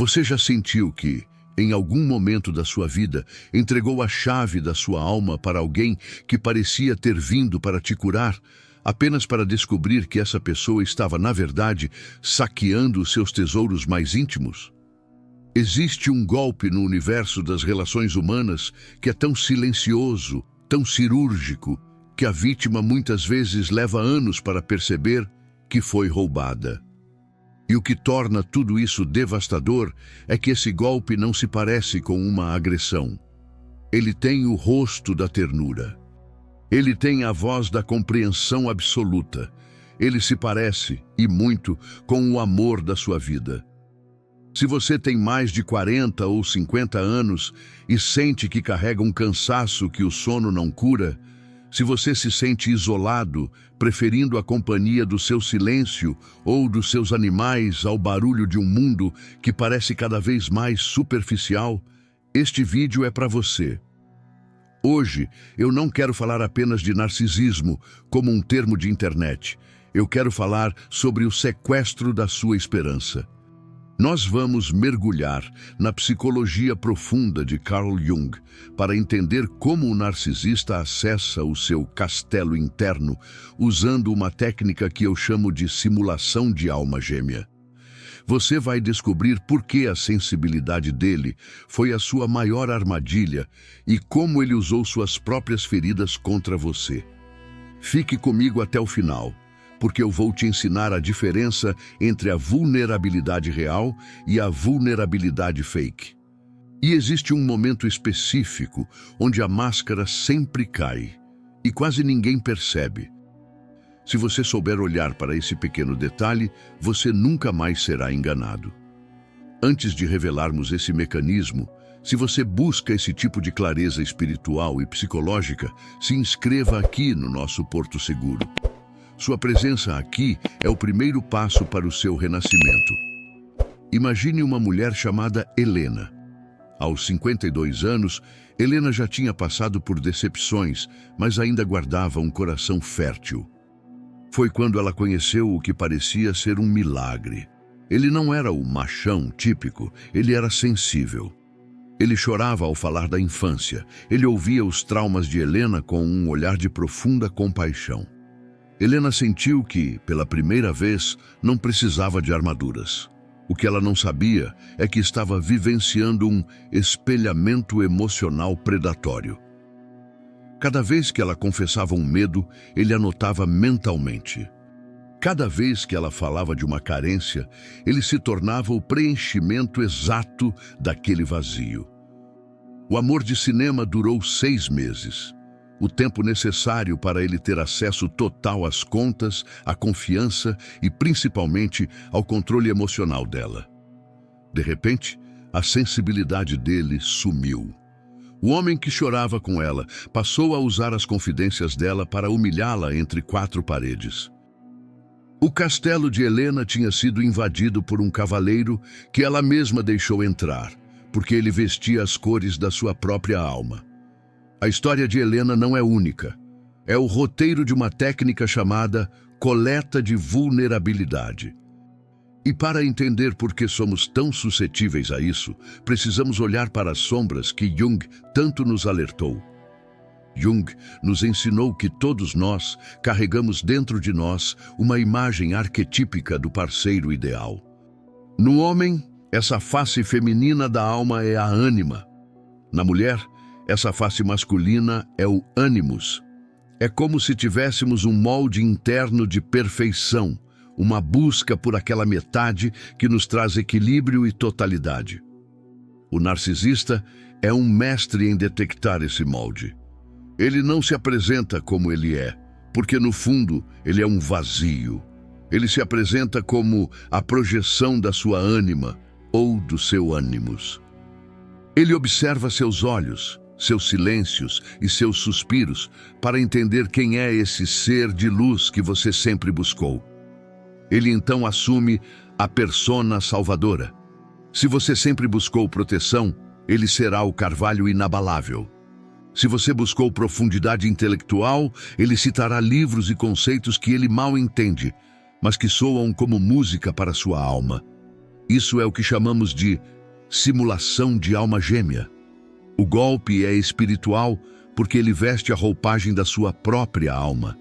Você já sentiu que, em algum momento da sua vida, entregou a chave da sua alma para alguém que parecia ter vindo para te curar, apenas para descobrir que essa pessoa estava, na verdade, saqueando os seus tesouros mais íntimos? Existe um golpe no universo das relações humanas que é tão silencioso, tão cirúrgico, que a vítima muitas vezes leva anos para perceber que foi roubada. E o que torna tudo isso devastador é que esse golpe não se parece com uma agressão. Ele tem o rosto da ternura. Ele tem a voz da compreensão absoluta. Ele se parece, e muito, com o amor da sua vida. Se você tem mais de 40 ou 50 anos e sente que carrega um cansaço que o sono não cura, se você se sente isolado, preferindo a companhia do seu silêncio ou dos seus animais ao barulho de um mundo que parece cada vez mais superficial, este vídeo é para você. Hoje, eu não quero falar apenas de narcisismo como um termo de internet. Eu quero falar sobre o sequestro da sua esperança. Nós vamos mergulhar na psicologia profunda de Carl Jung para entender como o narcisista acessa o seu castelo interno usando uma técnica que eu chamo de simulação de alma gêmea. Você vai descobrir por que a sensibilidade dele foi a sua maior armadilha e como ele usou suas próprias feridas contra você. Fique comigo até o final, porque eu vou te ensinar a diferença entre a vulnerabilidade real e a vulnerabilidade fake. E existe um momento específico onde a máscara sempre cai e quase ninguém percebe. Se você souber olhar para esse pequeno detalhe, você nunca mais será enganado. Antes de revelarmos esse mecanismo, se você busca esse tipo de clareza espiritual e psicológica, se inscreva aqui no nosso Porto Seguro. Sua presença aqui é o primeiro passo para o seu renascimento. Imagine uma mulher chamada Helena. Aos 52 anos, Helena já tinha passado por decepções, mas ainda guardava um coração fértil. Foi quando ela conheceu o que parecia ser um milagre. Ele não era o machão típico, ele era sensível. Ele chorava ao falar da infância. Ele ouvia os traumas de Helena com um olhar de profunda compaixão. Helena sentiu que, pela primeira vez, não precisava de armaduras. O que ela não sabia é que estava vivenciando um espelhamento emocional predatório. Cada vez que ela confessava um medo, ele anotava mentalmente. Cada vez que ela falava de uma carência, ele se tornava o preenchimento exato daquele vazio. O amor de cinema durou 6 meses. O tempo necessário para ele ter acesso total às contas, à confiança e, principalmente, ao controle emocional dela. De repente, a sensibilidade dele sumiu. O homem que chorava com ela passou a usar as confidências dela para humilhá-la entre 4 paredes. O castelo de Helena tinha sido invadido por um cavaleiro que ela mesma deixou entrar, porque ele vestia as cores da sua própria alma. A história de Helena não é única. É o roteiro de uma técnica chamada coleta de vulnerabilidade. E para entender por que somos tão suscetíveis a isso, precisamos olhar para as sombras que Jung tanto nos alertou. Jung nos ensinou que todos nós carregamos dentro de nós uma imagem arquetípica do parceiro ideal. No homem, essa face feminina da alma é a ânima. Na mulher, essa face masculina é o ânimos. É como se tivéssemos um molde interno de perfeição, uma busca por aquela metade que nos traz equilíbrio e totalidade. O narcisista é um mestre em detectar esse molde. Ele não se apresenta como ele é, porque no fundo ele é um vazio. Ele se apresenta como a projeção da sua ânima ou do seu ânimos. Ele observa seus olhos, seus silêncios e seus suspiros para entender quem é esse ser de luz que você sempre buscou. Ele então assume a persona salvadora. Se você sempre buscou proteção, ele será o carvalho inabalável. Se você buscou profundidade intelectual, ele citará livros e conceitos que ele mal entende, mas que soam como música para sua alma. Isso é o que chamamos de simulação de alma gêmea. O golpe é espiritual porque ele veste a roupagem da sua própria alma.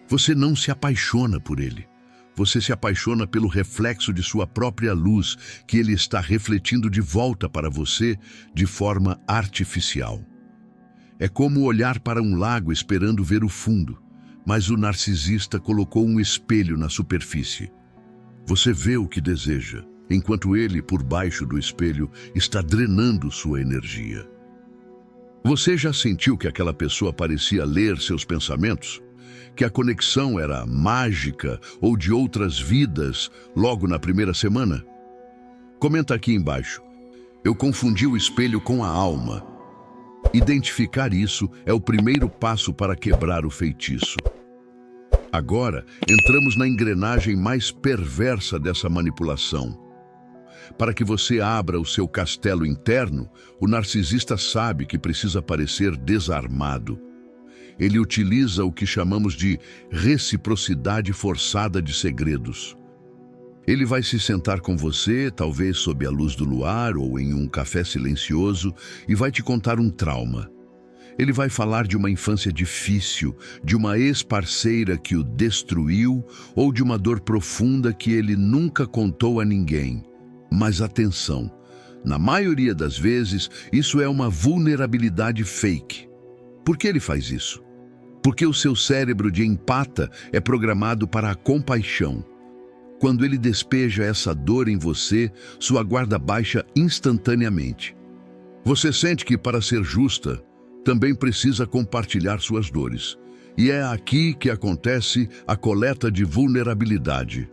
Você não se apaixona por ele. Você se apaixona pelo reflexo de sua própria luz, que ele está refletindo de volta para você de forma artificial. É como olhar para um lago esperando ver o fundo, mas o narcisista colocou um espelho na superfície. Você vê o que deseja, enquanto ele, por baixo do espelho, está drenando sua energia. Você já sentiu que aquela pessoa parecia ler seus pensamentos? Que a conexão era mágica ou de outras vidas logo na primeira semana? Comenta aqui embaixo. Eu confundi o espelho com a alma. Identificar isso é o primeiro passo para quebrar o feitiço. Agora, entramos na engrenagem mais perversa dessa manipulação. Para que você abra o seu castelo interno, o narcisista sabe que precisa parecer desarmado. Ele utiliza o que chamamos de reciprocidade forçada de segredos. Ele vai se sentar com você, talvez sob a luz do luar ou em um café silencioso, e vai te contar um trauma. Ele vai falar de uma infância difícil, de uma ex-parceira que o destruiu ou de uma dor profunda que ele nunca contou a ninguém. Mas atenção, na maioria das vezes, isso é uma vulnerabilidade fake. Por que ele faz isso? Porque o seu cérebro de empata é programado para a compaixão. Quando ele despeja essa dor em você, sua guarda baixa instantaneamente. Você sente que, para ser justa, também precisa compartilhar suas dores. E é aqui que acontece a coleta de vulnerabilidade.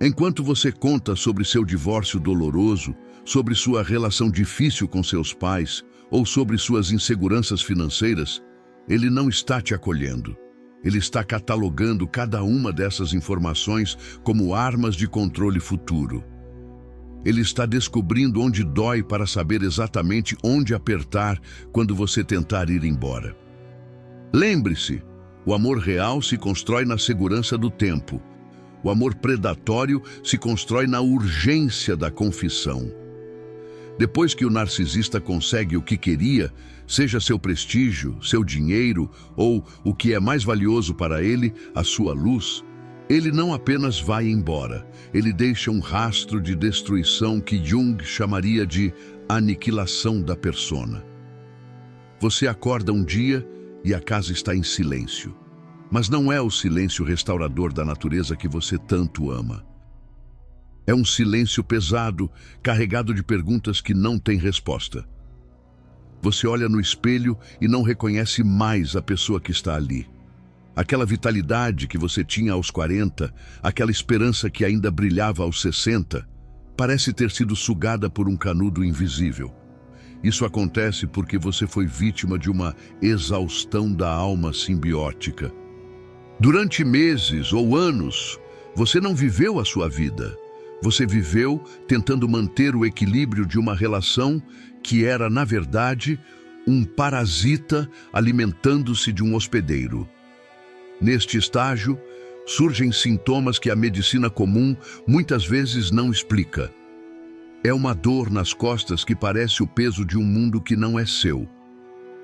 Enquanto você conta sobre seu divórcio doloroso, sobre sua relação difícil com seus pais ou sobre suas inseguranças financeiras, ele não está te acolhendo. Ele está catalogando cada uma dessas informações como armas de controle futuro. Ele está descobrindo onde dói para saber exatamente onde apertar quando você tentar ir embora. Lembre-se, o amor real se constrói na segurança do tempo. O amor predatório se constrói na urgência da confissão. Depois que o narcisista consegue o que queria, seja seu prestígio, seu dinheiro ou, o que é mais valioso para ele, a sua luz, ele não apenas vai embora, ele deixa um rastro de destruição que Jung chamaria de aniquilação da persona. Você acorda um dia e a casa está em silêncio. Mas não é o silêncio restaurador da natureza que você tanto ama. É um silêncio pesado, carregado de perguntas que não têm resposta. Você olha no espelho e não reconhece mais a pessoa que está ali. Aquela vitalidade que você tinha aos 40, aquela esperança que ainda brilhava aos 60, parece ter sido sugada por um canudo invisível. Isso acontece porque você foi vítima de uma exaustão da alma simbiótica. Durante meses ou anos, você não viveu a sua vida. Você viveu tentando manter o equilíbrio de uma relação que era, na verdade, um parasita alimentando-se de um hospedeiro. Neste estágio, surgem sintomas que a medicina comum muitas vezes não explica. É uma dor nas costas que parece o peso de um mundo que não é seu.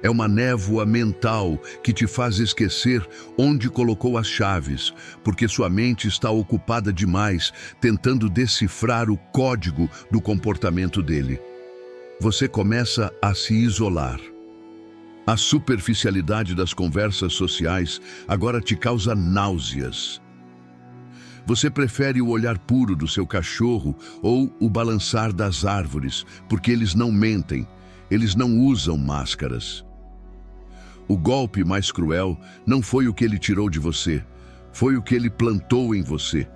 É uma névoa mental que te faz esquecer onde colocou as chaves, porque sua mente está ocupada demais tentando decifrar o código do comportamento dele. Você começa a se isolar. A superficialidade das conversas sociais agora te causa náuseas. Você prefere o olhar puro do seu cachorro ou o balançar das árvores, porque eles não mentem, eles não usam máscaras. O golpe mais cruel não foi o que ele tirou de você, foi o que ele plantou em você.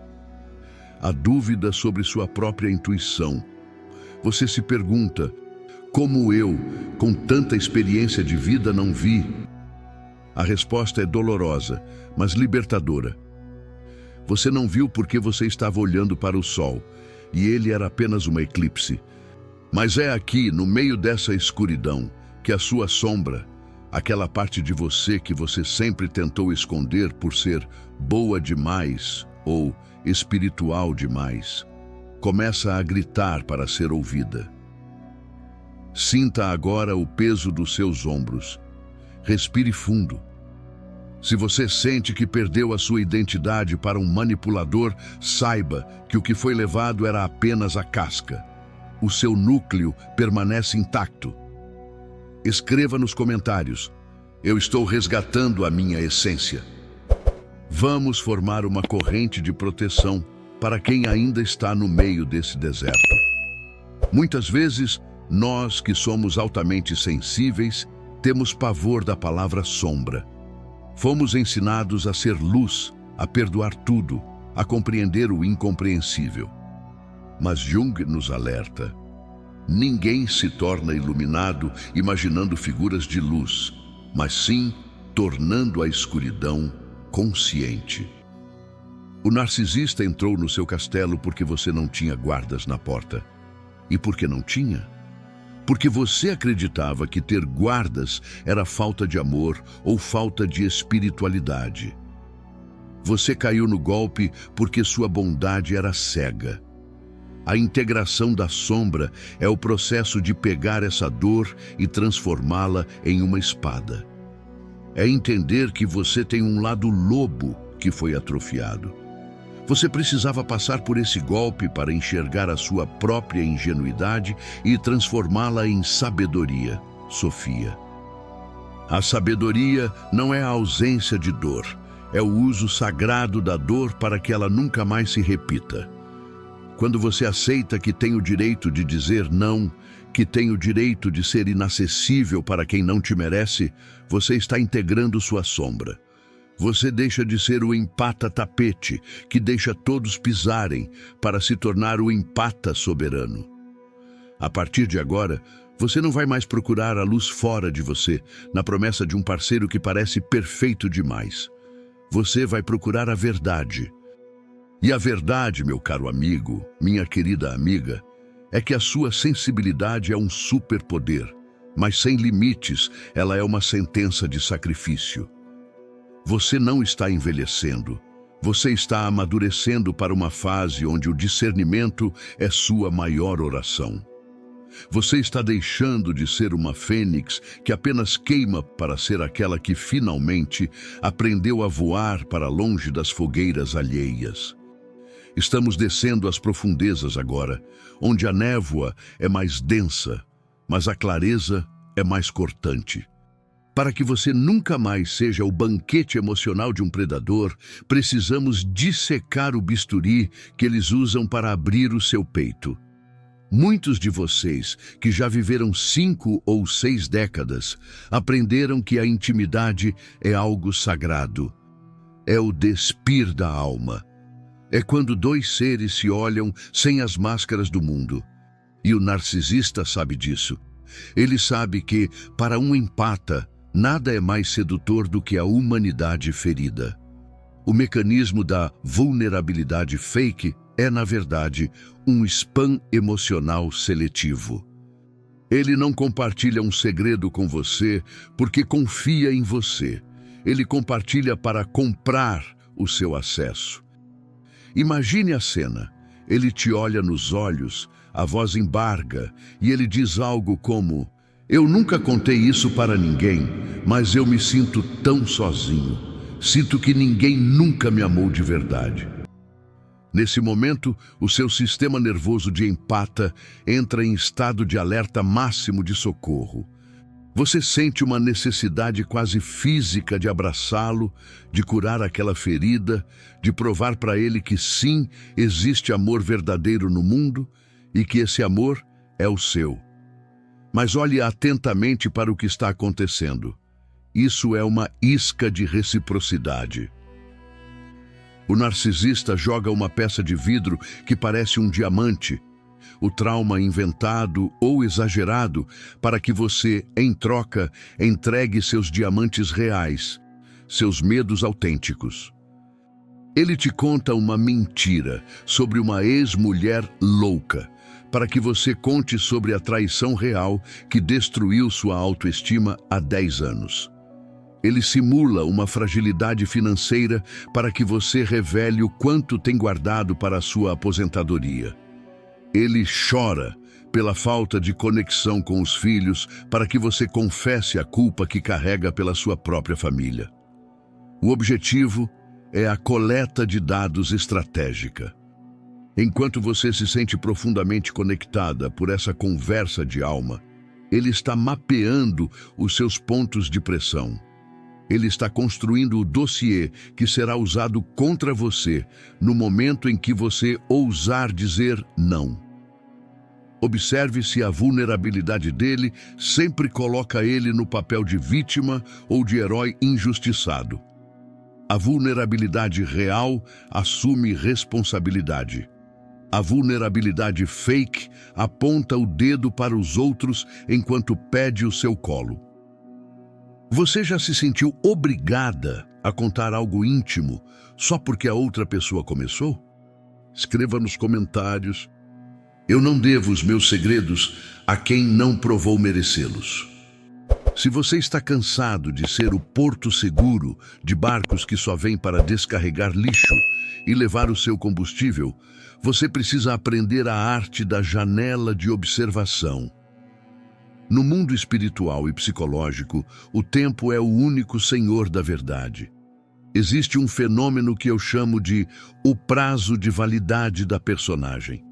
A dúvida sobre sua própria intuição. Você se pergunta, como eu, com tanta experiência de vida, não vi? A resposta é dolorosa, mas libertadora. Você não viu porque você estava olhando para o sol, e ele era apenas uma eclipse. Mas é aqui, no meio dessa escuridão, que a sua sombra, aquela parte de você que você sempre tentou esconder por ser boa demais ou espiritual demais, começa a gritar para ser ouvida. Sinta agora o peso dos seus ombros. Respire fundo. Se você sente que perdeu a sua identidade para um manipulador, saiba que o que foi levado era apenas a casca. O seu núcleo permanece intacto. Escreva nos comentários: eu estou resgatando a minha essência. Vamos formar uma corrente de proteção para quem ainda está no meio desse deserto. Muitas vezes, nós que somos altamente sensíveis, temos pavor da palavra sombra. Fomos ensinados a ser luz, a perdoar tudo, a compreender o incompreensível. Mas Jung nos alerta: ninguém se torna iluminado imaginando figuras de luz, mas sim tornando a escuridão consciente. O narcisista entrou no seu castelo porque você não tinha guardas na porta. E por que não tinha? Porque você acreditava que ter guardas era falta de amor ou falta de espiritualidade. Você caiu no golpe porque sua bondade era cega. A integração da sombra é o processo de pegar essa dor e transformá-la em uma espada. É entender que você tem um lado lobo que foi atrofiado. Você precisava passar por esse golpe para enxergar a sua própria ingenuidade e transformá-la em sabedoria, Sofia. A sabedoria não é a ausência de dor, é o uso sagrado da dor para que ela nunca mais se repita. Quando você aceita que tem o direito de dizer não, que tem o direito de ser inacessível para quem não te merece, você está integrando sua sombra. Você deixa de ser o empata-tapete, que deixa todos pisarem, para se tornar o empata soberano. A partir de agora, você não vai mais procurar a luz fora de você, na promessa de um parceiro que parece perfeito demais. Você vai procurar a verdade. E a verdade, meu caro amigo, minha querida amiga, é que a sua sensibilidade é um superpoder, mas sem limites, ela é uma sentença de sacrifício. Você não está envelhecendo. Você está amadurecendo para uma fase onde o discernimento é sua maior oração. Você está deixando de ser uma fênix que apenas queima para ser aquela que finalmente aprendeu a voar para longe das fogueiras alheias. Estamos descendo às profundezas agora, onde a névoa é mais densa, mas a clareza é mais cortante. Para que você nunca mais seja o banquete emocional de um predador, precisamos dissecar o bisturi que eles usam para abrir o seu peito. Muitos de vocês, que já viveram 5 ou 6 décadas, aprenderam que a intimidade é algo sagrado. É o despir da alma. É quando dois seres se olham sem as máscaras do mundo. E o narcisista sabe disso. Ele sabe que, para um empata, nada é mais sedutor do que a humanidade ferida. O mecanismo da vulnerabilidade fake é, na verdade, um spam emocional seletivo. Ele não compartilha um segredo com você porque confia em você. Ele compartilha para comprar o seu acesso. Imagine a cena. Ele te olha nos olhos, a voz embarga, e ele diz algo como: eu nunca contei isso para ninguém, mas eu me sinto tão sozinho. Sinto que ninguém nunca me amou de verdade. Nesse momento, o seu sistema nervoso de empata entra em estado de alerta máximo de socorro. Você sente uma necessidade quase física de abraçá-lo, de curar aquela ferida, de provar para ele que sim, existe amor verdadeiro no mundo e que esse amor é o seu. Mas olhe atentamente para o que está acontecendo. Isso é uma isca de reciprocidade. O narcisista joga uma peça de vidro que parece um diamante, o trauma inventado ou exagerado, para que você, em troca, entregue seus diamantes reais, seus medos autênticos. Ele te conta uma mentira sobre uma ex-mulher louca, para que você conte sobre a traição real que destruiu sua autoestima há 10 anos. Ele simula uma fragilidade financeira para que você revele o quanto tem guardado para a sua aposentadoria. Ele chora pela falta de conexão com os filhos para que você confesse a culpa que carrega pela sua própria família. O objetivo é a coleta de dados estratégica. Enquanto você se sente profundamente conectada por essa conversa de alma, ele está mapeando os seus pontos de pressão. Ele está construindo o dossiê que será usado contra você no momento em que você ousar dizer não. Observe se a vulnerabilidade dele sempre coloca ele no papel de vítima ou de herói injustiçado. A vulnerabilidade real assume responsabilidade. A vulnerabilidade fake aponta o dedo para os outros enquanto pede o seu colo. Você já se sentiu obrigada a contar algo íntimo só porque a outra pessoa começou? Escreva nos comentários. Eu não devo os meus segredos a quem não provou merecê-los. Se você está cansado de ser o porto seguro de barcos que só vêm para descarregar lixo e levar o seu combustível, você precisa aprender a arte da janela de observação. No mundo espiritual e psicológico, o tempo é o único senhor da verdade. Existe um fenômeno que eu chamo de o prazo de validade da personagem.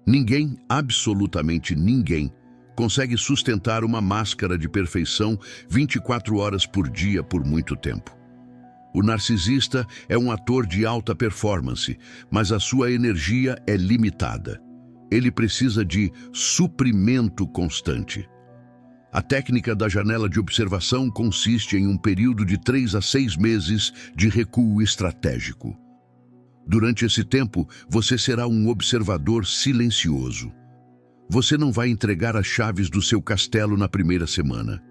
Ninguém, absolutamente ninguém, consegue sustentar uma máscara de perfeição 24 horas por dia por muito tempo. O narcisista é um ator de alta performance, mas a sua energia é limitada. Ele precisa de suprimento constante. A técnica da janela de observação consiste em um período de 3 a 6 meses de recuo estratégico. Durante esse tempo, você será um observador silencioso. Você não vai entregar as chaves do seu castelo na primeira semana.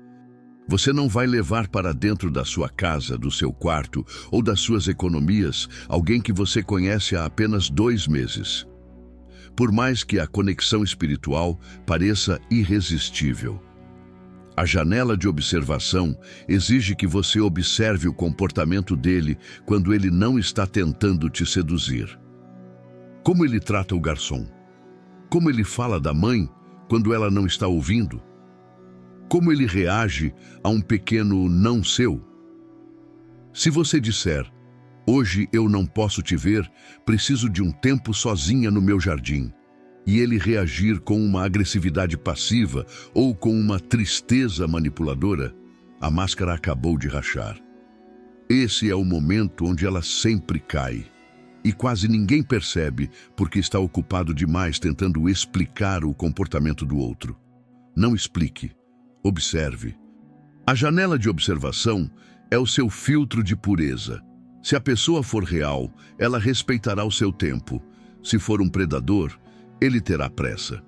Você não vai levar para dentro da sua casa, do seu quarto ou das suas economias alguém que você conhece há apenas 2 meses. Por mais que a conexão espiritual pareça irresistível, a janela de observação exige que você observe o comportamento dele quando ele não está tentando te seduzir. Como ele trata o garçom? Como ele fala da mãe quando ela não está ouvindo? Como ele reage a um pequeno não seu? Se você disser, hoje eu não posso te ver, preciso de um tempo sozinha no meu jardim, e ele reagir com uma agressividade passiva ou com uma tristeza manipuladora, a máscara acabou de rachar. Esse é o momento onde ela sempre cai. E quase ninguém percebe porque está ocupado demais tentando explicar o comportamento do outro. Não explique, observe. A janela de observação é o seu filtro de pureza. Se a pessoa for real, ela respeitará o seu tempo. Se for um predador, ele terá pressa.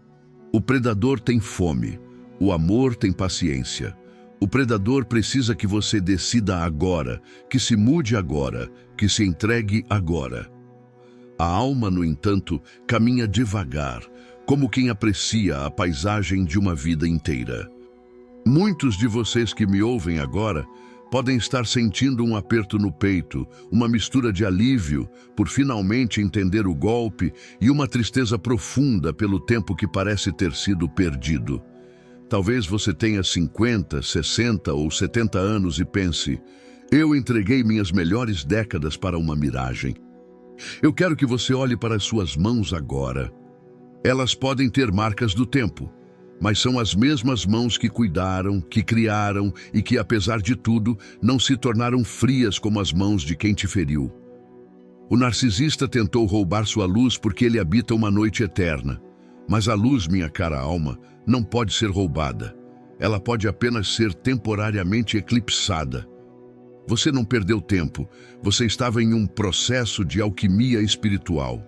O predador tem fome, o amor tem paciência. O predador precisa que você decida agora, que se mude agora, que se entregue agora. A alma, no entanto, caminha devagar, como quem aprecia a paisagem de uma vida inteira. Muitos de vocês que me ouvem agora podem estar sentindo um aperto no peito, uma mistura de alívio por finalmente entender o golpe e uma tristeza profunda pelo tempo que parece ter sido perdido. Talvez você tenha 50, 60 ou 70 anos e pense, eu entreguei minhas melhores décadas para uma miragem. Eu quero que você olhe para as suas mãos agora. Elas podem ter marcas do tempo, mas são as mesmas mãos que cuidaram, que criaram e que, apesar de tudo, não se tornaram frias como as mãos de quem te feriu. O narcisista tentou roubar sua luz porque ele habita uma noite eterna. Mas a luz, minha cara alma, não pode ser roubada. Ela pode apenas ser temporariamente eclipsada. Você não perdeu tempo, você estava em um processo de alquimia espiritual.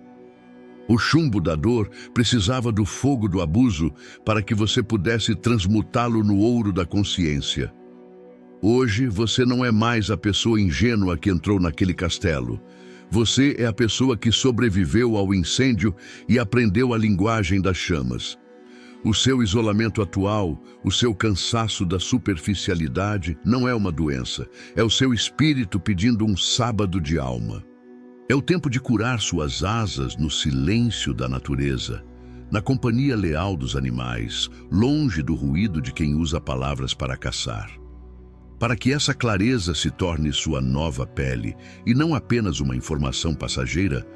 O chumbo da dor precisava do fogo do abuso para que você pudesse transmutá-lo no ouro da consciência. Hoje você não é mais a pessoa ingênua que entrou naquele castelo. Você é a pessoa que sobreviveu ao incêndio e aprendeu a linguagem das chamas. O seu isolamento atual, o seu cansaço da superficialidade não é uma doença, é o seu espírito pedindo um sábado de alma. É o tempo de curar suas asas no silêncio da natureza, na companhia leal dos animais, longe do ruído de quem usa palavras para caçar. Para que essa clareza se torne sua nova pele e não apenas uma informação passageira,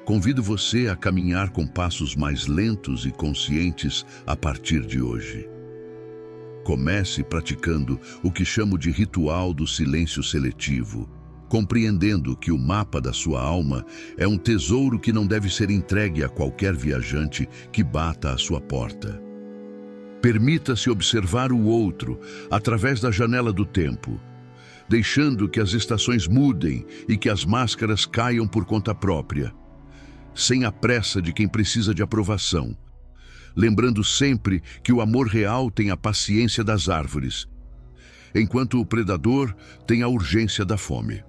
convido você a caminhar com passos mais lentos e conscientes a partir de hoje. Comece praticando o que chamo de ritual do silêncio seletivo, compreendendo que o mapa da sua alma é um tesouro que não deve ser entregue a qualquer viajante que bata à sua porta. Permita-se observar o outro através da janela do tempo, deixando que as estações mudem e que as máscaras caiam por conta própria, sem a pressa de quem precisa de aprovação, lembrando sempre que o amor real tem a paciência das árvores, enquanto o predador tem a urgência da fome.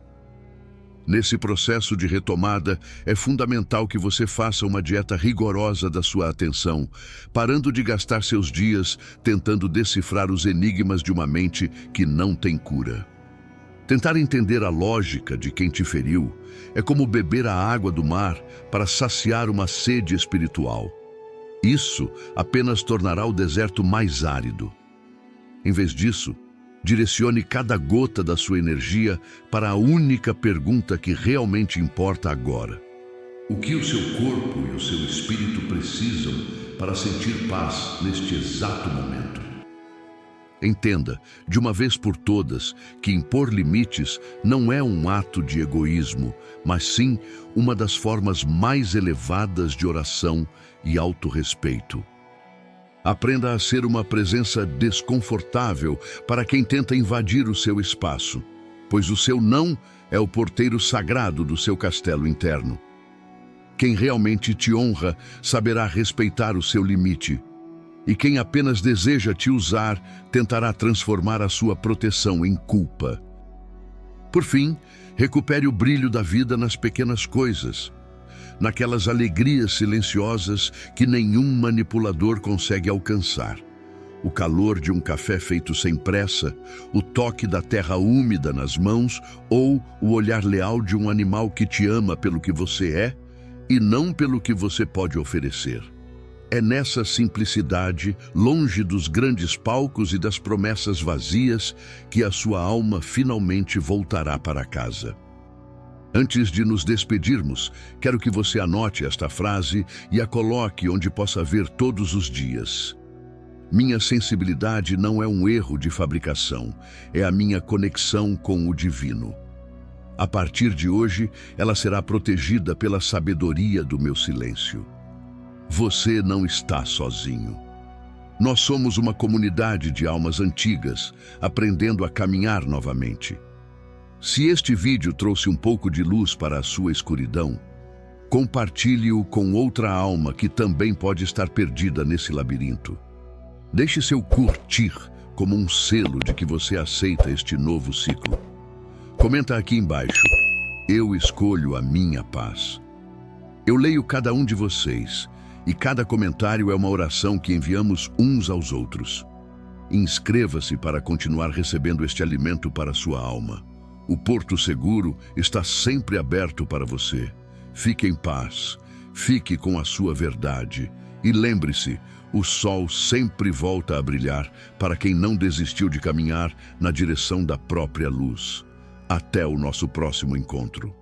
Nesse processo de retomada, é fundamental que você faça uma dieta rigorosa da sua atenção, parando de gastar seus dias tentando decifrar os enigmas de uma mente que não tem cura. Tentar entender a lógica de quem te feriu é como beber a água do mar para saciar uma sede espiritual. Isso apenas tornará o deserto mais árido. Em vez disso, direcione cada gota da sua energia para a única pergunta que realmente importa agora. O que o seu corpo e o seu espírito precisam para sentir paz neste exato momento? Entenda, de uma vez por todas, que impor limites não é um ato de egoísmo, mas sim uma das formas mais elevadas de oração e autorrespeito. Aprenda a ser uma presença desconfortável para quem tenta invadir o seu espaço, pois o seu não é o porteiro sagrado do seu castelo interno. Quem realmente te honra saberá respeitar o seu limite, e quem apenas deseja te usar tentará transformar a sua proteção em culpa. Por fim, recupere o brilho da vida nas pequenas coisas, naquelas alegrias silenciosas que nenhum manipulador consegue alcançar. O calor de um café feito sem pressa, o toque da terra úmida nas mãos ou o olhar leal de um animal que te ama pelo que você é e não pelo que você pode oferecer. É nessa simplicidade, longe dos grandes palcos e das promessas vazias, que a sua alma finalmente voltará para casa. Antes de nos despedirmos, quero que você anote esta frase e a coloque onde possa ver todos os dias. Minha sensibilidade não é um erro de fabricação, é a minha conexão com o divino. A partir de hoje, ela será protegida pela sabedoria do meu silêncio. Você não está sozinho. Nós somos uma comunidade de almas antigas, aprendendo a caminhar novamente. Se este vídeo trouxe um pouco de luz para a sua escuridão, compartilhe-o com outra alma que também pode estar perdida nesse labirinto. Deixe seu curtir como um selo de que você aceita este novo ciclo. Comenta aqui embaixo: eu escolho a minha paz. Eu leio cada um de vocês, e cada comentário é uma oração que enviamos uns aos outros. Inscreva-se para continuar recebendo este alimento para sua alma. O Porto Seguro está sempre aberto para você. Fique em paz, fique com a sua verdade e lembre-se, o sol sempre volta a brilhar para quem não desistiu de caminhar na direção da própria luz. Até o nosso próximo encontro.